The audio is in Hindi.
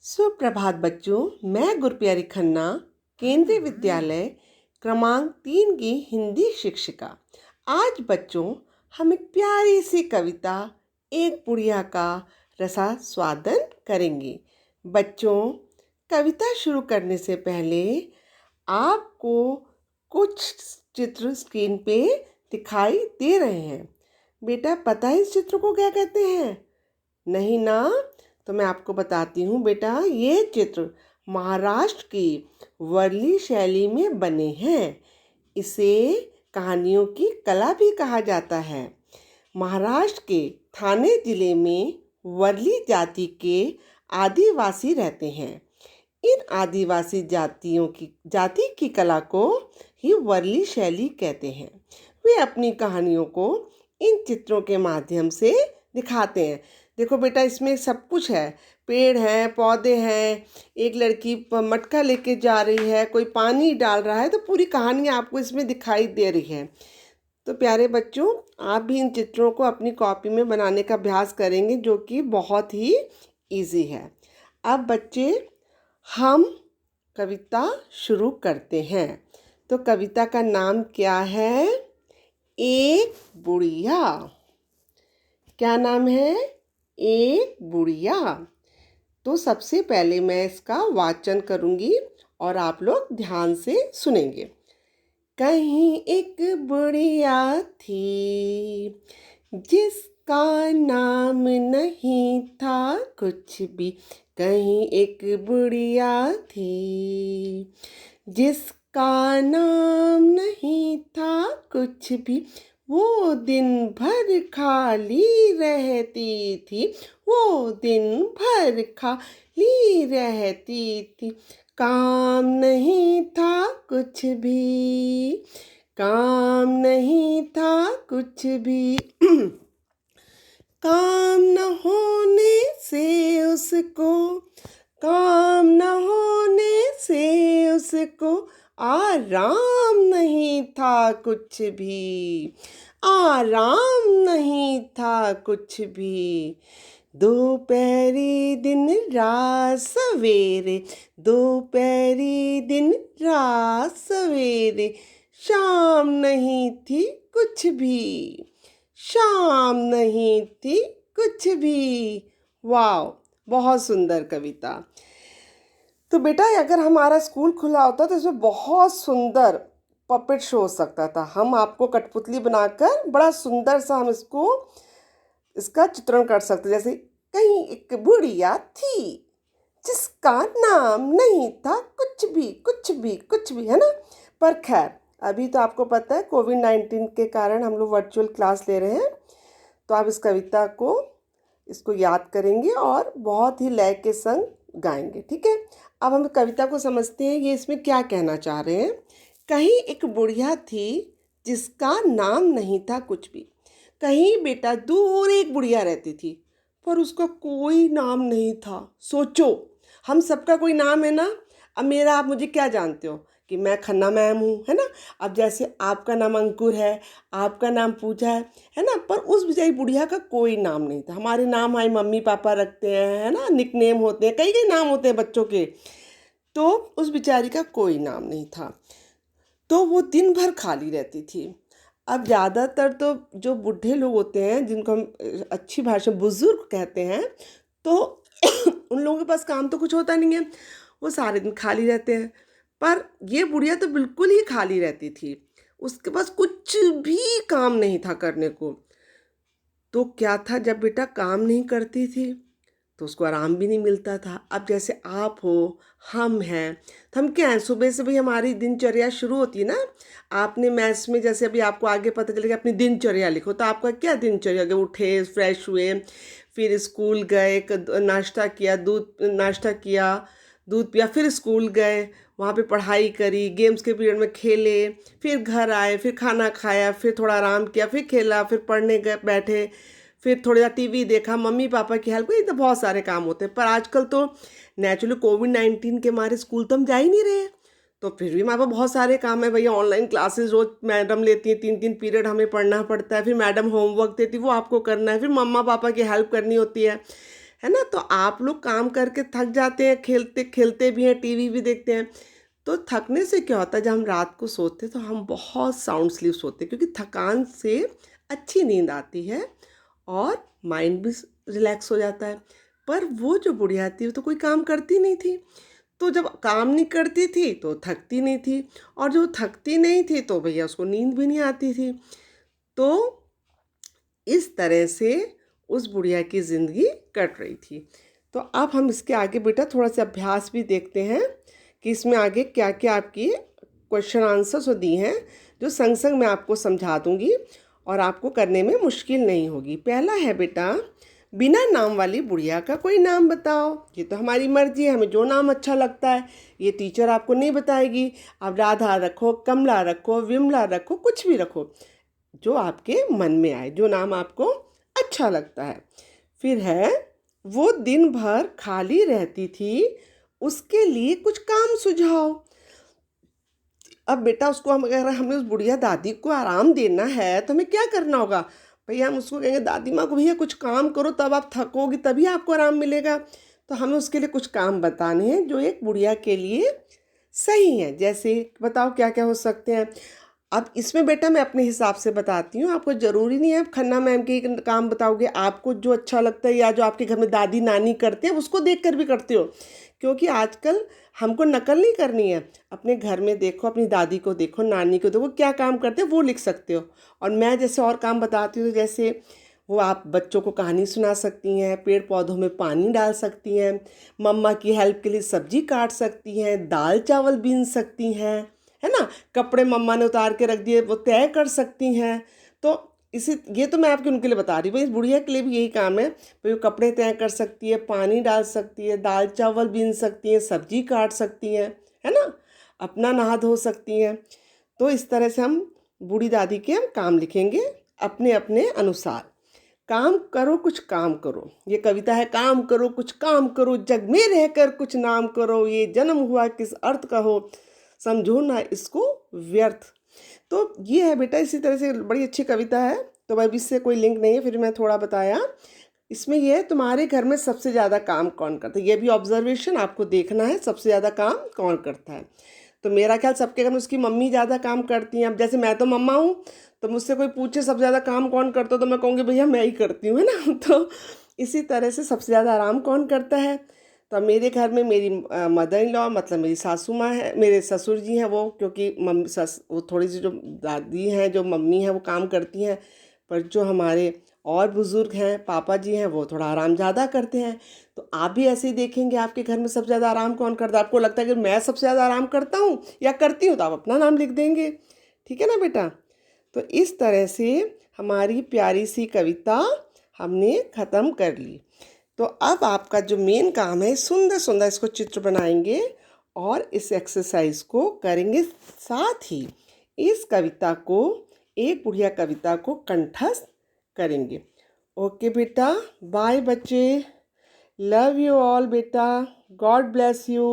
सुप्रभात बच्चों। मैं गुरप्यारी खन्ना, केंद्रीय विद्यालय क्रमांक 3 की हिंदी शिक्षिका। आज बच्चों हम एक प्यारी सी कविता एक बुढ़िया का रसास्वादन करेंगे। बच्चों, कविता शुरू करने से पहले आपको कुछ चित्र स्क्रीन पे दिखाई दे रहे हैं। बेटा, पता है इस चित्र को क्या कहते हैं? नहीं ना? तो मैं आपको बताती हूँ बेटा। ये चित्र महाराष्ट्र की वर्ली शैली में बने हैं। इसे कहानियों की कला भी कहा जाता है। महाराष्ट्र के ठाणे जिले में वर्ली जाति के आदिवासी रहते हैं। इन आदिवासी जाति की कला को ही वर्ली शैली कहते हैं। वे अपनी कहानियों को इन चित्रों के माध्यम से दिखाते हैं। देखो बेटा, इसमें सब कुछ है। पेड़ हैं, पौधे हैं, एक लड़की मटका लेके जा रही है, कोई पानी डाल रहा है, तो पूरी कहानी आपको इसमें दिखाई दे रही है। तो प्यारे बच्चों, आप भी इन चित्रों को अपनी कॉपी में बनाने का अभ्यास करेंगे, जो कि बहुत ही इजी है। अब बच्चे, हम कविता शुरू करते हैं। तो कविता का नाम क्या है? एक बुढ़िया। क्या नाम है? एक बुढ़िया। तो सबसे पहले मैं इसका वाचन करूंगी और आप लोग ध्यान से सुनेंगे। कहीं एक बुढ़िया थी, जिसका नाम नहीं था कुछ भी। कहीं एक बुढ़िया थी, जिसका नाम नहीं था कुछ भी। वो दिन भर खाली रहती थी, वो दिन भर खाली रहती थी। काम नहीं था कुछ भी, काम नहीं था कुछ भी। काम न होने से उसको, काम न होने से उसको आराम नहीं था कुछ भी, आराम नहीं था कुछ भी। दोपहरी दिन रात सवेरे, दोपहरी दिन रात सवेरे, शाम नहीं थी कुछ भी, शाम नहीं थी कुछ भी। वाह, बहुत सुंदर कविता। तो बेटा, अगर हमारा स्कूल खुला होता तो इसमें बहुत सुंदर पपेट शो हो सकता था। हम आपको कठपुतली बनाकर बड़ा सुंदर सा हम इसका चित्रण कर सकते। जैसे कहीं एक बुढ़िया थी, जिसका नाम नहीं था कुछ भी, कुछ भी, कुछ भी, है ना? पर खैर, अभी तो आपको पता है कोविड-19 के कारण हम लोग वर्चुअल क्लास ले रहे हैं। तो आप इस कविता को इसको याद करेंगे और बहुत ही लय के संग गाएंगे, ठीक है? अब हम कविता को समझते हैं, ये इसमें क्या कहना चाह रहे हैं। कहीं एक बुढ़िया थी, जिसका नाम नहीं था कुछ भी। कहीं बेटा दूर एक बुढ़िया रहती थी, पर उसका कोई नाम नहीं था। सोचो, हम सबका कोई नाम है ना। अब मेरा, आप मुझे क्या जानते हो कि मैं खन्ना मैम हूँ, है ना? अब जैसे आपका नाम अंकुर है, आपका नाम पूजा है ना? पर उस बेचारी बुढ़िया का कोई नाम नहीं था। हमारे नाम हमारे मम्मी पापा रखते हैं, है ना? निकनेम होते हैं, कई कई नाम होते हैं बच्चों के। तो उस बेचारी का कोई नाम नहीं था, तो वो दिन भर खाली रहती थी। अब ज़्यादातर तो जो बूढ़े लोग होते हैं, जिनको हम अच्छी भाषा में बुजुर्ग कहते हैं, तो उन लोगों के पास काम तो कुछ होता नहीं है, वो सारे दिन खाली रहते हैं। पर ये बुढ़िया तो बिल्कुल ही खाली रहती थी, उसके पास कुछ भी काम नहीं था करने को। तो क्या था, जब बेटा काम नहीं करती थी तो उसको आराम भी नहीं मिलता था। अब जैसे आप हो, हम हैं, तो हम क्या हैं, सुबह से भाई हमारी दिनचर्या शुरू होती है ना। आपने मैथ्स में जैसे अभी आपको आगे पता चलेगा अपनी दिनचर्या लिखो, तो आपका क्या दिनचर्या? कि उठे, फ्रेश हुए, फिर स्कूल गए, नाश्ता किया, दूध पिया, फिर स्कूल गए, वहाँ पे पढ़ाई करी, गेम्स के पीरियड में खेले, फिर घर आए, फिर खाना खाया, फिर थोड़ा आराम किया, फिर खेला, फिर पढ़ने गए, बैठे, फिर थोड़ा टीवी देखा, मम्मी पापा की हेल्प की। तो बहुत सारे काम होते हैं। पर आजकल तो नेचुरली कोविड-19 के मारे स्कूल तो हम जा ही नहीं रहे हैं, तो फिर भी हमारे पास बहुत सारे काम है भैया। ऑनलाइन क्लासेस रोज मैडम लेती हैं, 3-3 पीरियड हमें पढ़ना पड़ता है, फिर मैडम होमवर्क देती है, वो आपको करना है, फिर मम्मा पापा की हेल्प करनी होती है है ना। तो आप लोग काम करके थक जाते हैं, खेलते खेलते भी हैं, टीवी भी देखते हैं। तो थकने से क्या होता है, जब हम रात को सोते हैं तो हम बहुत साउंड स्लीप सोते हैं, क्योंकि थकान से अच्छी नींद आती है और माइंड भी रिलैक्स हो जाता है। पर वो जो बुढ़िया थी वो तो कोई काम करती नहीं थी, तो जब काम नहीं करती थी तो थकती नहीं थी, और जो थकती नहीं थी तो भैया उसको नींद भी नहीं आती थी। तो इस तरह से उस बुढ़िया की ज़िंदगी कट रही थी। तो अब हम इसके आगे बेटा थोड़ा सा अभ्यास भी देखते हैं कि इसमें आगे क्या क्या आपकी क्वेश्चन आंसर्स दी हैं, जो संग संग मैं आपको समझा दूंगी और आपको करने में मुश्किल नहीं होगी। पहला है बेटा, बिना नाम वाली बुढ़िया का कोई नाम बताओ। ये तो हमारी मर्जी है, हमें जो नाम अच्छा लगता है, ये टीचर आपको नहीं बताएगी। आप राधा रखो, कमला रखो, विमला रखो, कुछ भी रखो, जो आपके मन में आए, जो नाम आपको अच्छा लगता है। फिर है, वो दिन भर खाली रहती थी, उसके लिए कुछ काम सुझाओ। अब बेटा उसको हम, अगर हमें उस बुढ़िया दादी को आराम देना है तो हमें क्या करना होगा भैया? हम उसको कहेंगे दादी माँ को भैया कुछ काम करो, तब आप थकोगी तभी आपको आराम मिलेगा। तो हमें उसके लिए कुछ काम बताने हैं जो एक बुढ़िया के लिए सही है। जैसे बताओ क्या क्या हो सकते हैं। अब इसमें बेटा मैं अपने हिसाब से बताती हूँ, आपको ज़रूरी नहीं है आप खन्ना मैम के ही काम बताओगे। आपको जो अच्छा लगता है या जो आपके घर में दादी नानी करते हैं उसको देख कर भी करते हो, क्योंकि आजकल हमको नकल नहीं करनी है। अपने घर में देखो, अपनी दादी को देखो, नानी को देखो, क्या काम करते हैं वो लिख सकते हो। और मैं जैसे और काम बताती हूँ, जैसे वो आप बच्चों को कहानी सुना सकती हैं, पेड़ पौधों में पानी डाल सकती हैं, मम्मा की हेल्प के लिए सब्जी काट सकती हैं, दाल चावल बीन सकती हैं, है ना। कपड़े मम्मा ने उतार के रख दिए वो तय कर सकती हैं। तो इसी, ये तो मैं आपके उनके लिए बता रही हूँ, भाई इस बुढ़िया के लिए भी यही काम है। भाई वो कपड़े तय कर सकती है, पानी डाल सकती है, दाल चावल बीन सकती हैं, सब्जी काट सकती हैं, है ना, अपना नहा धो सकती हैं। तो इस तरह से हम बूढ़ी दादी के हम काम लिखेंगे अपने अपने अनुसार। काम करो कुछ काम करो, ये कविता है। काम करो कुछ काम करो, जग में रहकर कुछ नाम करो, ये जन्म हुआ किस अर्थ का हो, समझो ना इसको व्यर्थ। तो ये है बेटा, इसी तरह से बड़ी अच्छी कविता है। तो भाई इससे कोई लिंक नहीं है, फिर मैं थोड़ा बताया। इसमें ये है, तुम्हारे घर में सबसे ज़्यादा काम कौन करता है, ये भी ऑब्जर्वेशन आपको देखना है, सबसे ज़्यादा काम कौन करता है। तो मेरा ख्याल सबके घर में उसकी मम्मी ज़्यादा काम करती हैं। अब जैसे मैं तो मम्मा हूँ, तो मुझसे कोई पूछे सबसे ज़्यादा काम कौन करता हो, तो मैं कहूँगी भैया मैं ही करती हूँ, है ना। तो इसी तरह से सबसे ज़्यादा आराम कौन करता है, तो मेरे घर में मेरी मदर इन लॉ मतलब मेरी सासू माँ है, मेरे ससुर जी हैं वो, क्योंकि वो थोड़ी सी जो दादी हैं, जो मम्मी हैं वो काम करती हैं। पर जो हमारे और बुज़ुर्ग हैं, पापा जी हैं, वो थोड़ा आराम ज़्यादा करते हैं। तो आप भी ऐसे ही देखेंगे आपके घर में सबसे ज़्यादा आराम कौन करता है। आपको लगता है कि मैं सबसे ज़्यादा आराम करता हूँ या करती हूँ, तो आप अपना नाम लिख देंगे। ठीक है ना बेटा। तो इस तरह से हमारी प्यारी सी कविता हमने ख़त्म कर ली। तो अब आपका जो मेन काम है, सुंदर सुंदर इसको चित्र बनाएंगे और इस एक्सरसाइज को करेंगे। साथ ही इस कविता को, एक बुढ़िया कविता को कंठस्थ करेंगे। ओके बेटा, बाय बच्चे, लव यू ऑल बेटा, गॉड ब्लेस यू।